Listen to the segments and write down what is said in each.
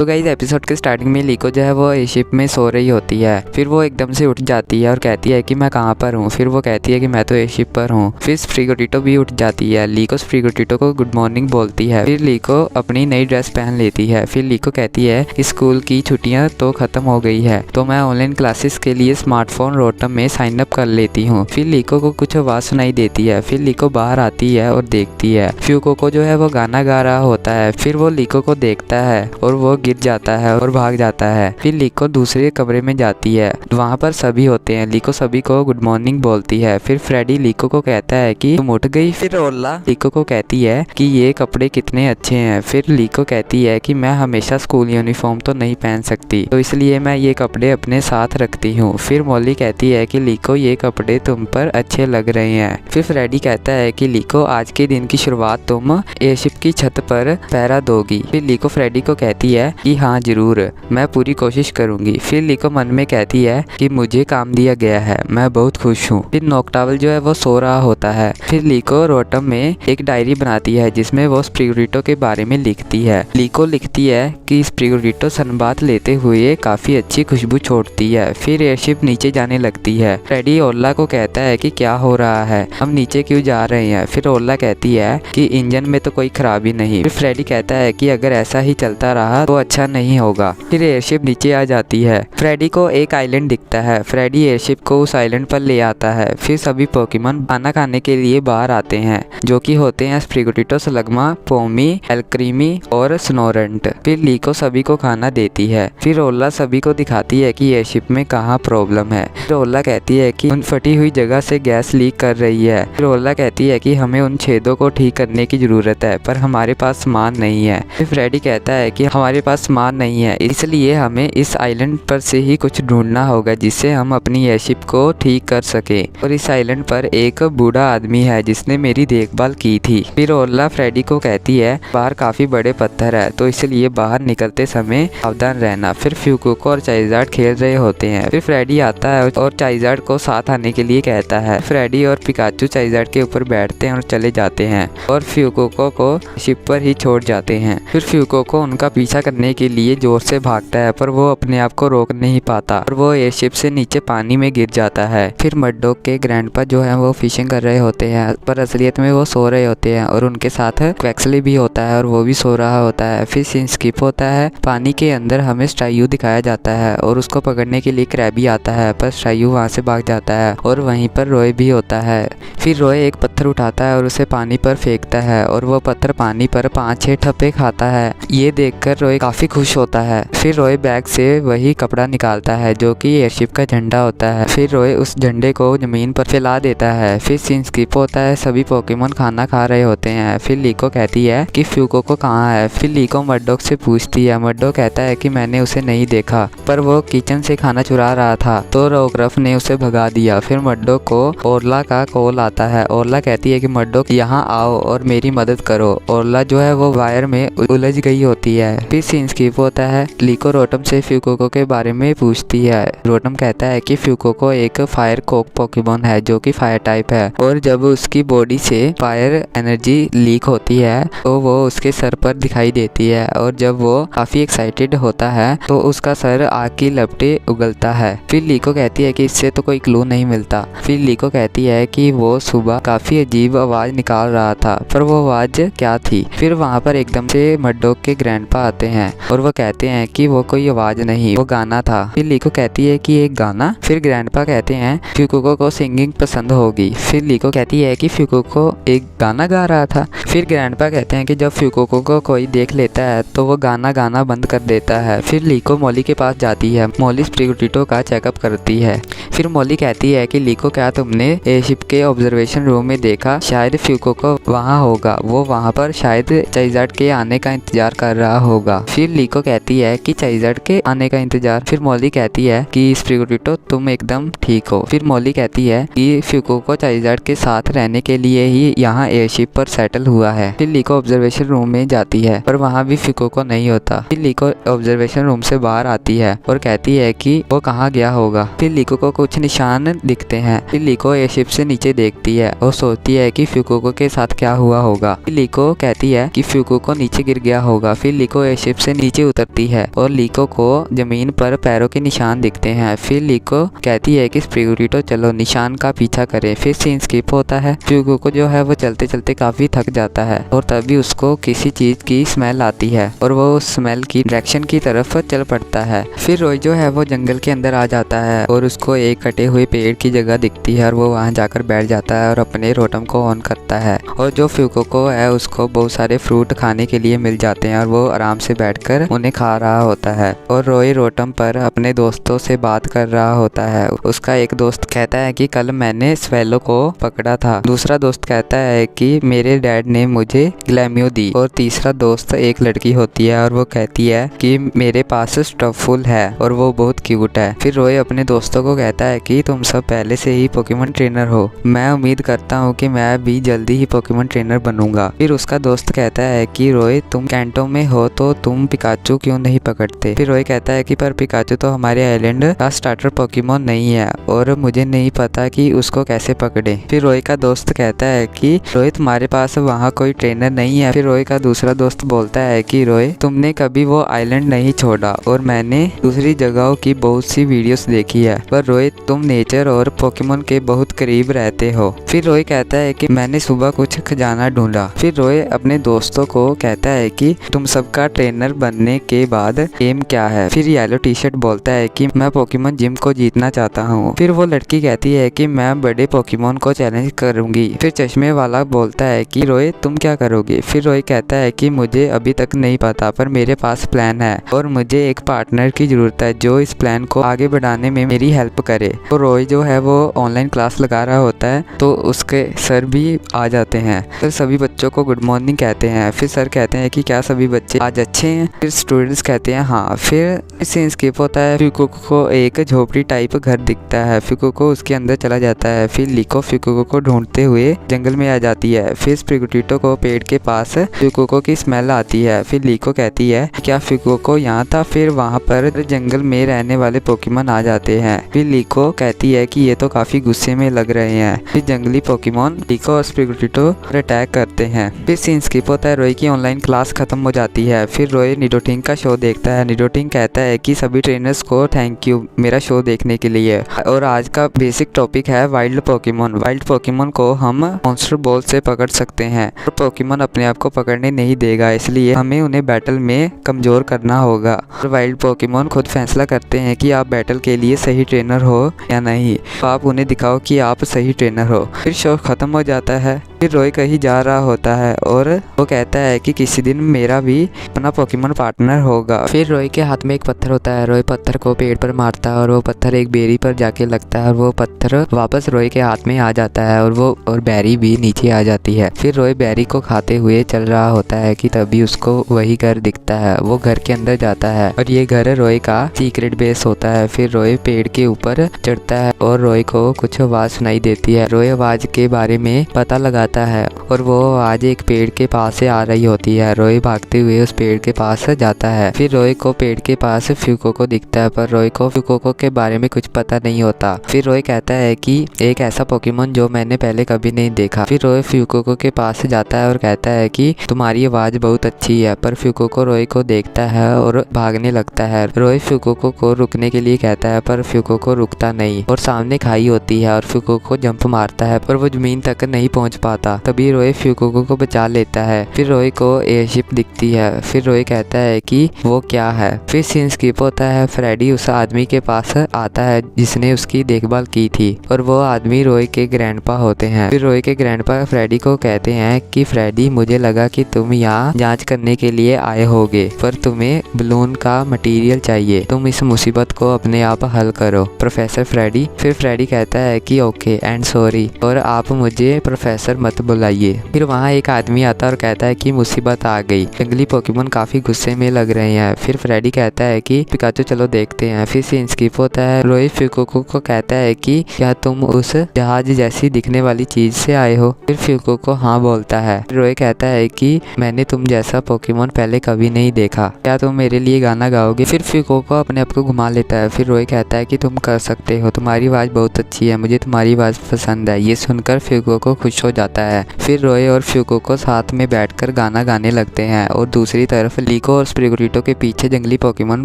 तो guys episode के starting में लीको जो है वो एयरशिप में सो रही होती है। फिर वो एकदम से उठ जाती है और कहती है कि मैं कहाँ पर हूँ। फिर वो कहती है कि मैं तो एयरशिप पर हूँ। फिर स्प्रिगोटिटो भी उठ जाती है। लीको स्प्रिगोटिटो को गुड मॉर्निंग बोलती है। फिर लीको अपनी नई ड्रेस पहन लेती है। फिर लीको कहती है कि स्कूल की छुट्टियाँ तो खत्म हो गई है, तो मैं ऑनलाइन क्लासेस के लिए स्मार्टफोन रोटम में साइन अप कर लेती हूँ। फिर लीको को कुछ आवाज़ सुनाई देती है। फिर लीको बाहर आती है और देखती है फ्यूको को जो है वो गाना गा रहा होता है। फिर वो लीको को देखता है और वो गिर जाता है और भाग जाता है। फिर लीको दूसरे कमरे में जाती है, वहाँ पर सभी होते हैं। लीको सभी को गुड मॉर्निंग बोलती है। फिर फ्रेडी लीको को कहता है कि तुम उठ गई। फिर ओला लीको को कहती है कि ये कपड़े कितने अच्छे हैं। फिर लीको कहती है कि मैं हमेशा स्कूल यूनिफॉर्म तो नहीं पहन सकती, तो इसलिए मैं ये कपड़े अपने साथ रखती हूँ। फिर मॉली कहती है कि लीको ये कपड़े तुम पर अच्छे लग रहे हैं। फिर फ्रेडी कहता है कि लीको आज के दिन की शुरुआत तुम एयरशिप की छत पर पहरा दोगी। फिर लीको फ्रेडी को कहती है कि हाँ जरूर, मैं पूरी कोशिश करूंगी। फिर लीको मन में कहती है कि मुझे काम दिया गया है, मैं बहुत खुश हूँ। फिर नोक्टावल जो है वो सो रहा होता है। फिर लीको रोटम में एक डायरी बनाती है जिसमें वो स्प्रिगोटिटो के बारे में लिखती है। लीको लिखती है कि स्प्रिगोटिटो सनबाथ लेते हुए काफी अच्छी खुशबू छोड़ती है। फिर एयरशिप नीचे जाने लगती है। फ्रेडी ओला को कहता है कि क्या हो रहा है, हम नीचे क्यों जा रहे हैं। फिर ओला कहती है कि इंजन में तो कोई खराबी नहीं। फिर फ्रेडी कहता है कि अगर ऐसा ही चलता रहा तो अच्छा नहीं होगा। फिर एयरशिप नीचे आ जाती है। फ्रेडी को एक आइलैंड दिखता है। फ्रेडी एयरशिप को उस आइलैंड पर ले आता है। फिर सभी पोकेमॉन खाना खाने के लिए बाहर आते हैं, जो कि होते हैं स्प्रिगोटिटो, स्लग्मा, पोमी, एल्क्रीमी और स्नोरंट। फिर लीको सभी को खाना देती है। फिर ओला सभी को दिखाती है कि एयरशिप में कहाँ प्रॉब्लम है। फिर ओला कहती है कि उन फटी हुई जगह से गैस लीक कर रही है। फिर ओला कहती है कि हमें उन छेदों को ठीक करने की जरूरत है, पर हमारे पास सामान नहीं है। फिर फ्रेडी कहता है कि हमारे पास सामान नहीं है, इसलिए हमें इस आइलैंड पर से ही कुछ ढूंढना होगा जिससे हम अपनी एयरशिप को ठीक कर सके। और इस आइलैंड पर एक बूढ़ा आदमी है जिसने मेरी देखभाल की थी। फिर ओला फ्रेडी को कहती है बाहर काफी बड़े पत्थर है, तो इसलिए बाहर निकलते समय सावधान रहना। फिर फ्यूको और चाइजार्ड खेल रहे होते हैं। फिर फ्रेडी आता है और चाइजार्ड को साथ आने के लिए कहता है। फ्रेडी और पिकाचू चाइजार्ड के ऊपर बैठते हैं और चले जाते हैं और फ्यूको को शिप पर ही छोड़ जाते हैं। फिर फ्यूको को उनका पीछा करने के लिए जोर से भागता है, पर वो अपने आप को रोक नहीं पाता और वो एयरशिप से नीचे पानी में गिर जाता है। फिर मडडॉग के ग्रैंडपा जो है वो फिशिंग कर रहे होते हैं, पर असलियत में वो सो रहे होते हैं और उनके साथ क्वेक्सली भी होता है और वो भी सो रहा होता है। फिर सीन स्किप होता है। पानी के अंदर हमें स्टायू दिखाया जाता है और उसको पकड़ने के लिए क्रैबी आता है, पर स्टायू वहाँ से भाग जाता है और वहीं पर रॉय भी होता है। फिर रॉय एक पत्थर उठाता है और उसे पानी पर फेंकता है और वो पत्थर पानी पर 5-6 ठप्पे खाता है। ये देखकर रॉय काफी खुश होता है। फिर रॉय बैग से वही कपड़ा निकालता है जो कि एयरशिप का झंडा होता है। फिर रॉय उस झंडे को जमीन पर फैला देता है। फिर सीन स्किप होता है। सभी पोकेमॉन खाना खा रहे होते हैं। फिर लीको कहती है कि फ्यूको को कहाँ है। फिर लीको मडडॉग से पूछती है। मडडॉग कहता है कि मैंने उसे नहीं देखा, पर वो किचन से खाना चुरा रहा था, तो रोकरफ ने उसे भगा दिया। फिर मडडॉग को ओरला का कॉल आता है। ओरला कहती है कि मडडॉग यहाँ आओ और मेरी मदद करो। ओरला जो है वो वायर में उलझ गई होती है। फिर सीन स्किप होता है। लीको रोटम से फ्यूको के बारे में पूछती है। रोटम कहता है कि फ्यूको एक फायर कोक पोकेमॉन है जो कि फायर टाइप है, और जब उसकी बॉडी से फायर एनर्जी लीक होती है तो वो उसके सर पर दिखाई देती है, और जब वो काफी एक्साइटेड होता है तो उसका सर आग की लपटे उगलता है। फिर लीको कहती है कि इससे तो कोई क्लू नहीं मिलता। फिर लीको कहती है कि वो सुबह काफी अजीब आवाज निकाल रहा था, पर वो आवाज क्या थी। फिर वहाँ पर एकदम से मडडॉग के ग्रैंडपा आते हैं और वो कहते हैं कि वो कोई आवाज नहीं, वो गाना था। फिर लीको कहती है कि एक गाना। फिर ग्रैंडपा कहते हैं फ्यूको को सिंगिंग पसंद होगी। फिर लीको कहती है कि फ्यूको एक गाना गा रहा था। फिर ग्रैंडपा कहते हैं कि जब फ्यूको को कोई देख लेता है तो वो गाना बंद कर देता है। फिर लीको मॉली के पास जाती है। मॉली स्प्रिगोटिटो का चेकअप करती है। फिर मॉली कहती है कि लीको क्या तुमने एयरशिप के ऑब्जर्वेशन रूम में देखा, शायद फ्यूको वहाँ होगा, वो वहाँ पर शायद चाइजार्ड के आने का इंतजार कर रहा होगा। फिर लीको कहती है कि चाइजार्ड के आने का इंतजार। फिर मॉली कहती है कि स्प्रिगोटिटो तुम एकदम ठीक हो। फिर मॉली कहती है कि फ्यूको चाइजार्ड के साथ रहने के लिए ही यहाँ एयरशिप पर सेटल हुआ है। फिर लीको ऑब्जर्वेशन रूम में जाती है, पर वहाँ भी फ्यूको नहीं होता। फिर लीको ऑब्जर्वेशन रूम से बाहर आती है और कहती है कि वो कहाँ गया होगा। फिर लीको को कुछ निशान दिखते हैं। फिर लीको एयरशिप से नीचे देखती है और सोचती है कि फ्यूको के साथ क्या हुआ होगा। फिर लीको कहती है कि फ्यूको नीचे गिर गया होगा। फिर लीको एयरशिप से नीचे उतरती है और लीको को जमीन पर पैरों के निशान दिखते हैं। फिर लीको कहती है कि स्प्रिगोटिटो चलो निशान का पीछा करें। फिर सीन स्किप होता है। फ्यूगोको जो है वो चलते चलते काफी थक जाता है और तभी उसको किसी चीज की स्मेल आती है और वो उस स्मेल की डायरेक्शन की तरफ चल पड़ता है। फिर रोई जो है वो जंगल के अंदर आ जाता है और उसको एक कटे हुए पेड़ की जगह दिखती है और वो वहाँ जाकर बैठ जाता है और अपने रोटम को ऑन करता है। और जो फ्यूगोको है उसको बहुत सारे फ्रूट खाने के लिए मिल जाते हैं और वो आराम से बैठकर उन्हें खा रहा होता है। और रोई रोटम पर अपने दोस्तों से बात कर रहा होता है। उसका एक दोस्त कहता है कि कल मैंने स्वेलो को पकड़ा था। दूसरा दोस्त कहता है कि मेरे डैड ने मुझे ग्लैमियो दी। और तीसरा दोस्त एक लड़की होती है और वो कहती है कि मेरे पास स्टफुल है और वो बहुत क्यूट है। फिर रोई अपने दोस्तों को कहता है कि तुम सब पहले से ही पोकेमॉन ट्रेनर हो, मैं उम्मीद करता हूँ कि मैं भी जल्दी ही पोकेमॉन ट्रेनर बनूंगा। फिर उसका दोस्त कहता है कि रोई तुम कैंटो में हो तो तुम पिकाचू क्यों नहीं पकड़ते। फिर रोई कहता है कि पर पिकाचू तो हमारे आइलैंड का स्टार्टर पोकेमॉन नहीं है और मुझे नहीं पता कि उसको कैसे पकड़े। फिर रोई का दोस्त कहता है कि रोई तुम्हारे पास वहाँ कोई ट्रेनर नहीं है। फिर रोई का दूसरा दोस्त बोलता है कि रोई तुमने कभी वो आइलैंड नहीं छोड़ा और मैंने दूसरी जगहों की बहुत सी वीडियोस देखी है, पर रोई तुम नेचर और पोकेमॉन के बहुत करीब रहते हो। फिर रोई कहता है कि मैंने सुबह कुछ खजाना ढूंढा। फिर रोई अपने दोस्तों को कहता है कि तुम सबका ट्रेनर बनने के बाद एम क्या है। फिर येलो टी शर्ट बोलता है कि मैं पोकेमॉन जिम को जीतना चाहता हूँ। फिर वो लड़की कहती है कि मैं बड़े पोकेमॉन को चैलेंज करूंगी। फिर चश्मे वाला बोलता है कि रोई तुम क्या करोगे। फिर रोई कहता है कि मुझे अभी तक नहीं पता, पर मेरे पास प्लान है और मुझे एक पार्टनर की जरूरत है जो इस प्लान को आगे बढ़ाने में मेरी हेल्प करे। तो रोई जो है वो ऑनलाइन क्लास लगा रहा होता है तो उसके सर भी आ जाते हैं। फिर सभी बच्चों को गुड मॉर्निंग कहते हैं। फिर सर कहते हैं कि क्या सभी बच्चे आज अच्छे हैं। फिर स्टूडेंट्स कहते हैं हाँ। फिर सीन स्किप होता है। फ्यूगोको को एक झोपड़ी टाइप घर दिखता है। फ्यूगोको उसके अंदर चला जाता है। फिर लीको फ्यूगोको को ढूंढते हुए जंगल में आ जाती है। फिर स्प्रिगोटिटो को पेड़ के पास फ्यूगोको की स्मेल आती है। फिर लीको कहती है क्या फ्यूगोको यहाँ था। फिर वहाँ पर जंगल में रहने वाले पोकेमॉन आ जाते हैं। फिर लीको कहती है कि ये तो काफी गुस्से में लग रहे हैं। फिर जंगली पोकेमॉन लीको और स्प्रिगोटिटो पर अटैक करते हैं। फिर सीन स्किप होता है। रोई की ऑनलाइन क्लास खत्म हो जाती है। फिर रोई निडोटिंग का शो देखता है। निडोटिंग कहता है कि सभी ट्रेनर्स को थैंक यू मेरा शो देखने के लिए। और आज का बेसिक टॉपिक है वाइल्ड पोकेमॉन। वाइल्ड पोकेमॉन को हम मॉन्स्टर बॉल से पकड़ सकते हैं और पोकेमॉन अपने आप को पकड़ने नहीं देगा, इसलिए हमें उन्हें बैटल में कमजोर करना होगा। और वाइल्ड पोकेमॉन खुद फैसला करते हैं कि आप बैटल के लिए सही ट्रेनर हो या नहीं। तो आप उन्हें दिखाओ कि आप सही ट्रेनर हो। फिर शो खत्म हो जाता है। फिर रोई कहीं जा रहा होता है और वो कहता है कि किसी दिन मेरा भी अपना पोकेमॉन पार्टनर होगा। फिर रोई के हाथ में एक पत्थर होता है। रोई पत्थर को पेड़ पर मारता है और वो पत्थर एक बेरी पर जाके लगता है और वो पत्थर वापस रोई के हाथ में आ जाता है और बेरी भी नीचे आ जाती है। फिर रोई बेरी को खाते हुए चल रहा होता है कि तभी उसको वही घर दिखता है। वो घर के अंदर जाता है और ये घर रोई का सीक्रेट बेस होता है। फिर रोई पेड़ के ऊपर चढ़ता है और रोई को कुछ आवाज सुनाई देती है। रोई आवाज के बारे में पता लगाता है और वो आवाज एक पेड़ के पास से आ रही होती है। रोई भागते हुए उस पेड़ के पास जाता है। फिर रोई को पेड़ के पास फ्यूगोको दिखता है, पर रोई को फ्यूगोको के बारे में कुछ पता नहीं होता। फिर रोई कहता है कि एक ऐसा पोकेमॉन जो मैंने पहले कभी नहीं देखा। फिर रोई फ्यूगोको के पास जाता है और कहता है कि तुम्हारी आवाज बहुत अच्छी है, पर फ्यूगोको रोई को देखता है और भागने लगता है। रोई फ्यूगोको को रुकने के लिए कहता है, पर फ्यूगोको रुकता नहीं और सामने खाई होती है और फ्यूगोको जंप मारता है, पर वो जमीन तक नहीं पहुंच पाता। तभी रोई फ्यूगोको को बचा लेता है। फिर रोई को एयरशिप दिखती है। फिर रोई कहता है कि वो क्या है। फिर सीन स्किप होता है। फ्रेडी उस आदमी के पास आता है जिसने उसकी देखभाल की थी और वो आदमी रोई के ग्रैंडपा होते हैं। फिर रोई के ग्रैंडपा फ्रेडी को कहते हैं कि फ्रेडी मुझे लगा कि तुम यहाँ जांच करने के लिए आए होगे, पर तुम्हें बलून का मटेरियल चाहिए। तुम इस मुसीबत को अपने आप हल करो प्रोफेसर फ्रेडी। फिर फ्रेडी कहता है कि ओके एंड सॉरी और आप मुझे प्रोफेसर मत बुलाइए। फिर वहाँ एक आदमी आता है और कहता है कि मुसीबत आ गई। जंगली पोकेमॉन काफी गुस्से में लग रहे हैं। फिर फ्रेडी कहता है कि पिकाचू चलो देखते हैं। फिर सीन स्किप होता है। रोई फ्यूगोको को कहता है कि क्या तुम उस जहाज जैसी दिखने वाली चीज से आए हो। फिर फ्यूगोको हाँ बोलता है। रोई कहता है कि मैंने तुम जैसा पोकेमॉन पहले कभी नहीं देखा, क्या तुम मेरे लिए गाना गाओगे। फिर फ्यूगोको अपने आप को घुमा लेता है। फिर रोई कहता है कि तुम कर सकते हो, तुम्हारी आवाज बहुत अच्छी है, मुझे तुम्हारी आवाज पसंद है। ये सुनकर फ्यूगोको खुश हो जाता है। फिर रोई और फ्यूगोको साथ में बैठकर गाना गाने लगते हैं और दूसरी तरफ लीको और स्प्रिगोटिटो के पीछे जंगली पोकेमोन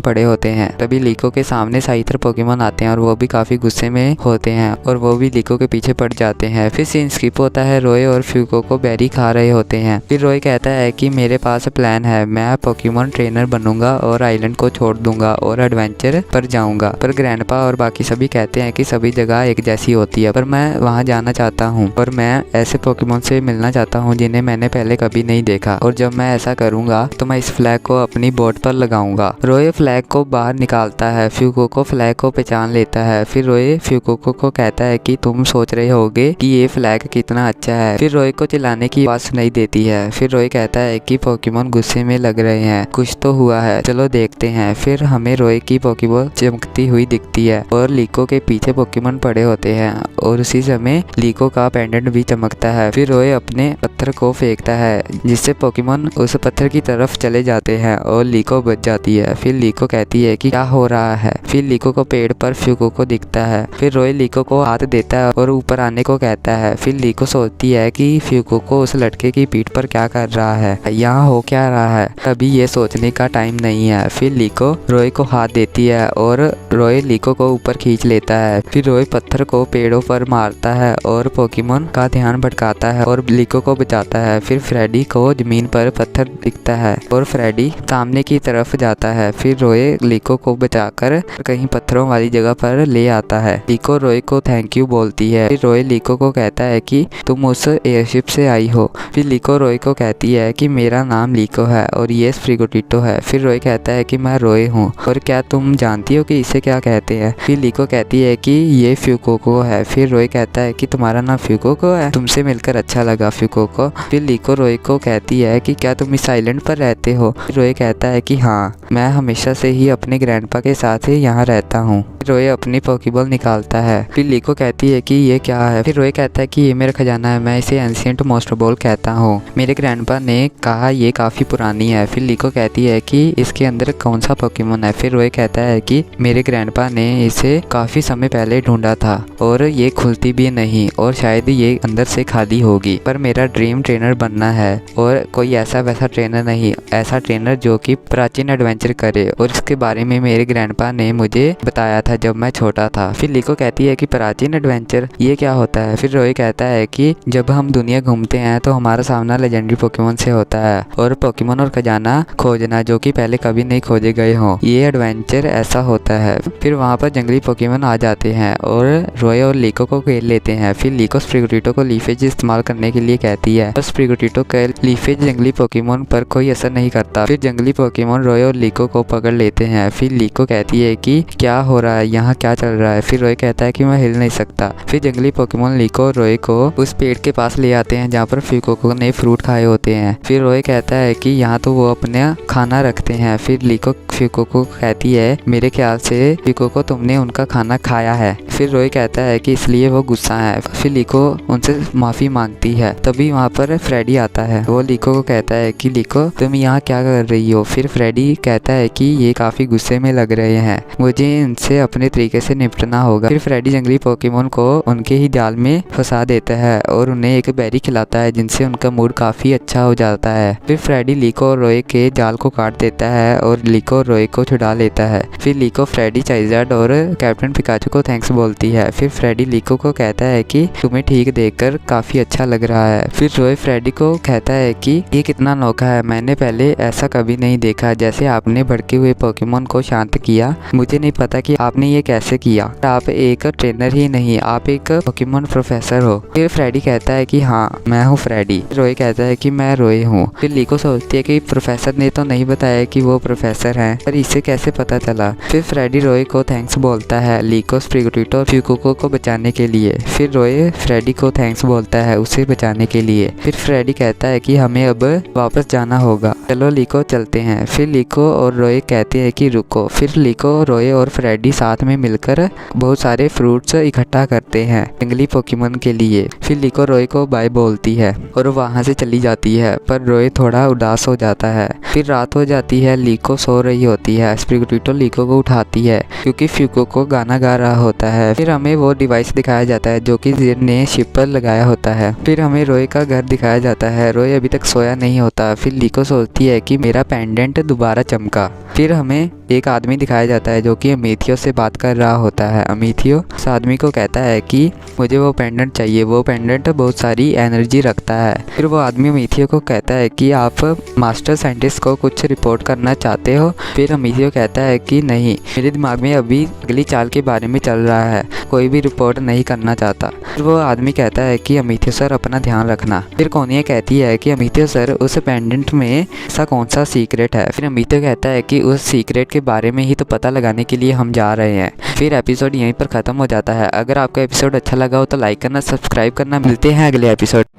पड़े होते हैं। तभी लीको के सामने साइथर पोकेमोन आते हैं और वो भी काफी गुस्से में होते हैं और वो भी लीको के पीछे पड़ जाते हैं। फिर सीन स्किप होता है, रॉय और फ्यूको बेरी खा रहे होते हैं। फिर रॉय कहता है कि मेरे पास प्लान है, मैं पोकेमोन ट्रेनर बनूंगा और आइलैंड को छोड़ दूंगा और एडवेंचर पर जाऊंगा। पर ग्रैंडपा और बाकी सभी कहते हैं कि सभी जगह एक जैसी होती है, पर मैं वहाँ जाना चाहता हूँ और मैं ऐसे पोकेमोन से मिलना चाहता हूँ जिन्हें मैंने पहले कभी नहीं देखा, और जब मैं ऐसा करूंगा तो मैं इस फ्लैग को अपनी बोट पर लगाऊंगा। रॉय फ्लैग को बाहर निकालता है, फ्यूको फ्लैग को पहचान लेता है। फिर रॉय फ्यूको को कहता है कि तुम सोच रहे होगे कि ये फ्लैग कितना अच्छा है। फिर रॉय को चिल्लाने की आवाज सुनाई देती है। फिर रॉय कहता है कि पोकेमोन गुस्से में लग रहे हैं, कुछ तो हुआ है, चलो देखते हैं। फिर हमें रॉय की पोकेबॉल चमकती हुई दिखती है और लीको के पीछे पोकेमोन पड़े होते हैं और उसी समय लीको का पेंडेंट भी चमकता है। फिर रॉय अपने पत्थर को फेंकता है जिससे पोकेमोन उस पत्थर की तरफ चले जाते हैं और लीको बच जाती है। फिर लीको कहती है कि क्या हो रहा है। फिर लीको को पेड़ पर फ्यूको को दिखता है। फिर रॉय लीको को हाथ देता है और ऊपर आने को कहता है। फिर लीको सोचती है कि फ्यूको को उस लड़के की पीठ पर क्या कर रहा है, यहाँ हो क्या रहा है। अभी ये सोचने का टाइम नहीं है। फिर लीको रॉय को हाथ देती है और रॉय लीको को ऊपर खींच लेता है। फिर रॉय पत्थर को पेड़ों पर मारता है और पोकेमोन का ध्यान भटकाता है और लीको को बचाता है। फिर फ्रेडी को जमीन पर पत्थर दिखता है और फ्रेडी सामने की तरफ जाता है। फिर रॉय लीको को बचाकर कहीं पत्थरों वाली जगह पर ले आता है। लीको रॉय को थैंक यू बोलती है। फिर रॉय लीको को कहता है कि तुम उस एयरशिप से आई हो। फिर लीको रॉय को कहती है कि मेरा नाम लीको है और ये स्प्रिगोटिटो है। फिर रॉय कहता है कि मैं रॉय हूँ और क्या तुम जानती हो कि इसे क्या कहते हैं। फिर लीको कहती है कि ये फ्यूको है। फिर रॉय कहता है कि तुम्हारा नाम फ्यूको है, तुमसे मिलकर अच्छा लगा फ्यूको। फिर लीको रॉय को कहती है कि क्या तुम इस आइलैंड पर रहते हो। रॉय कहता है कि हाँ, मैं हमेशा से ही अपने ग्रैंडपा के साथ ही यहाँ रहता हूँ। रॉय अपनी पोकेबॉल निकालता है। फिर लीको कहती है कि ये क्या है। फिर रॉय कहता है कि ये मेरा खजाना है, मैं इसे एंशिएंट मोस्टर बॉल कहता हूँ, मेरे ग्रैंडपा ने कहा ये काफी पुरानी है। फिर लीको कहती है कि इसके अंदर कौन सा पोकेमोन है। फिर रॉय कहता है कि मेरे ग्रैंडपा ने इसे काफी समय पहले ढूंढा था और ये खुलती भी नहीं और शायद ये अंदर से खाली होगी, पर मेरा ड्रीम ट्रेनर बनना है और कोई ऐसा वैसा ट्रेनर नहीं, ऐसा ट्रेनर जो कि प्राचीन एडवेंचर करे, और इसके बारे में मेरे ग्रैंडपा ने मुझे बताया था जब मैं छोटा था। फिर लीको कहती है कि प्राचीन एडवेंचर ये क्या होता है। फिर रॉय कहता है कि जब हम दुनिया घूमते हैं तो हमारा सामना लेजेंडरी पोकेमोन से होता है और पोकेमोन और खजाना खोजना जो कि पहले कभी नहीं खोजे गए हों, ये एडवेंचर ऐसा होता है। फिर वहाँ पर जंगली पोकेमोन आ जाते हैं और रॉय और लीको को घेर लेते हैं। फिर लीको स्प्रिगोटिटो को लीफेज इस्तेमाल करने के लिए कहती है और स्प्रिगोटिटो का लीफेज जंगली पोकेमोन पर कोई असर नहीं करता। फिर जंगली पोकेमोन रॉय और लीको को पकड़ लेते हैं। फिर लीको कहती है कि क्या हो रहा है, यहाँ क्या चल रहा है। फिर रॉय कहता है कि मैं हिल नहीं सकता। फिर जंगली पोकेमोन लीको और रॉय को उस पेड़ के पास ले आते हैं जहाँ पर फ्यूको ने फ्रूट खाए होते हैं। फिर रॉय कहता है कि यहाँ तो वो अपना खाना रखते हैं। फिर लीको फ्यूको को कहती है मेरे ख्याल से फ्यूको तुमने उनका खाना खाया है। फिर रॉय कहता है कि इसलिए वो गुस्सा है। फिर लीको उनसे माफी मांगती है। तभी वहाँ पर फ्रेडी आता है। वो लीको को कहता है कि लीको तुम यहाँ क्या कर रही हो। फिर फ्रेडी कहता है कि ये काफी गुस्से में लग रहे हैं, मुझे इनसे अपने तरीके से निपटना होगा। फिर फ्रेडी जंगली पोकेमोन को उनके ही जाल में फंसा देता है और उन्हें एक बेरी खिलाता है जिनसे उनका मूड काफी अच्छा हो जाता है। फिर फ्रेडी लीको और रॉय के जाल को काट देता है और लीको और रॉय को छुड़ा लेता है। फिर लीको फ्रेडी, चाइज़ार्ड और कैप्टन पिकाचू को थैंक्स बोलती है। फिर फ्रेडी लीको को कहता है कि तुम्हें ठीक देखकर काफी अच्छा लग रहा है। फिर रॉय फ्रेडी को कहता है कि ये कितना अनोखा है, मैंने पहले ऐसा कभी नहीं देखा। जैसे आपने भड़के हुए पोकेमोन को शांत किया, मुझे नहीं पता कि आपने ये कैसे किया। आप एक ट्रेनर ही नहीं, आप एक पोकेमोन प्रोफेसर हो। फिर फ्रेडी कहता है कि हाँ, मैं हूँ फ्रेडी। रॉय कहता है कि मैं रॉय हूँ। फिर लीको सोचती है कि प्रोफेसर ने तो नहीं बताया कि वो प्रोफेसर हैं, पर इसे कैसे पता चला। फिर फ्रेडी रॉय को थैंक्स बोलता है लीको, स्प्रिगोटिटो और फ्यूको को बचाने के लिए। फिर रॉय फ्रेडी को थैंक्स बोलता है उसे बचाने के लिए। फिर फ्रेडी कहता है कि हमें अब वापस जाना होगा, चलो लीको चलते हैं। फिर लीको और रॉय कहते हैं कि रुको। फिर लीको, रॉय और फ्रेडी साथ साथ में मिलकर बहुत सारे फ्रूट्स इकट्ठा करते हैं जंगली पोकेमोन के लिए। फिर लीको रॉय को बाय बोलती है और वहाँ से चली जाती है, पर रॉय थोड़ा उदास हो जाता है। फिर रात हो जाती है, लीको सो रही होती है। स्प्रिगोटिटो लीको को उठाती है क्योंकि फ्यूको को गाना गा रहा होता है। फिर हमें वो डिवाइस दिखाया जाता है जो कि जिर ने शिप पर लगाया होता है। फिर हमें रॉय का घर दिखाया जाता है। रॉय अभी तक सोया नहीं होता। फिर लीको सोचती है कि मेरा पेंडेंट दोबारा चमका। फिर हमें एक आदमी दिखाया जाता है जो कि अमीथियो से बात कर रहा होता है। अमीथियो उस आदमी को कहता है कि मुझे वो पेंडेंट चाहिए, वो पेंडेंट बहुत सारी एनर्जी रखता है। फिर वो आदमी अमीथियो को कहता है कि आप मास्टर साइंटिस्ट को कुछ रिपोर्ट करना चाहते हो। फिर अमीथियो कहता है कि नहीं, मेरे दिमाग में अभी अगली चाल के बारे में चल रहा है, कोई भी रिपोर्ट नहीं करना चाहता। फिर वो आदमी कहता है कि अमीथियो सर अपना ध्यान रखना। फिर कोनिया कहती है कि अमीथियो सर उस पेंडेंट में ऐसा कौन सा सीक्रेट है। फिर अमीथियो कहता है कि उस सीक्रेट के बारे में ही तो पता लगाने के लिए हम जा रहे हैं। फिर एपिसोड यहीं पर ख़त्म हो जाता है। अगर आपका एपिसोड अच्छा लगा हो तो लाइक करना, सब्सक्राइब करना। मिलते हैं अगले एपिसोड।